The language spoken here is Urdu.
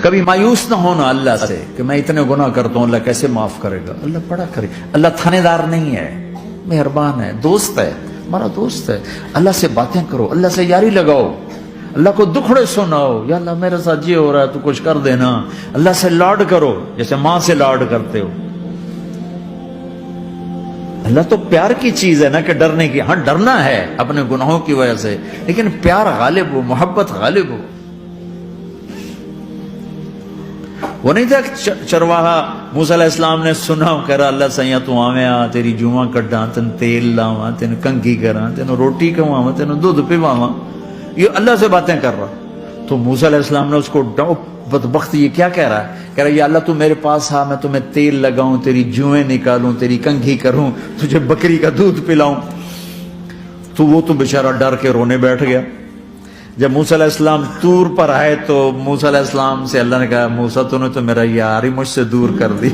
کبھی مایوس نہ ہونا اللہ سے کہ میں اتنے گناہ کرتا ہوں، اللہ کیسے معاف کرے گا؟ اللہ بڑا کرے، اللہ تھانے دار نہیں ہے، مہربان ہے، دوست ہے، ہمارا دوست ہے۔ اللہ سے باتیں کرو، اللہ سے یاری لگاؤ، اللہ کو دکھڑے سناؤ، یا اللہ میرے ساتھ یہ ہو رہا ہے تو کچھ کر دینا۔ اللہ سے لاڈ کرو جیسے ماں سے لاڈ کرتے ہو۔ اللہ تو پیار کی چیز ہے نا کہ ڈرنے کی، ہاں ڈرنا ہے اپنے گناہوں کی وجہ سے، لیکن پیار غالب ہو، محبت غالب ہو۔ وہ نہیں تھا چرواہا موسیٰ علیہ السلام نے سنا، کہہ رہا اللہ سیاں تو آویں تیری جواں کڈاں، تین تیل لاواں، تین کنگھی کراں، تین روٹی کھواواں، تین دودھ پواواں، یہ اللہ سے باتیں کر رہا۔ تو موسیٰ علیہ السلام نے اس کو بدبخت یہ کیا کہہ رہا ہے؟ کہہ رہا ہے یا اللہ تو میرے پاس آ، میں تمہیں تیل لگاؤں، تیری جوئیں نکالوں، تیری کنگھی کروں، تجھے بکری کا دودھ پلاؤں۔ تو وہ تو بیچارہ ڈر کے رونے بیٹھ گیا۔ جب موسیٰ علیہ السلام طور پر آئے تو موسیٰ علیہ السلام سے اللہ نے کہا موسیٰ تو نے تو میرا یار ہی مجھ سے دور کر دی۔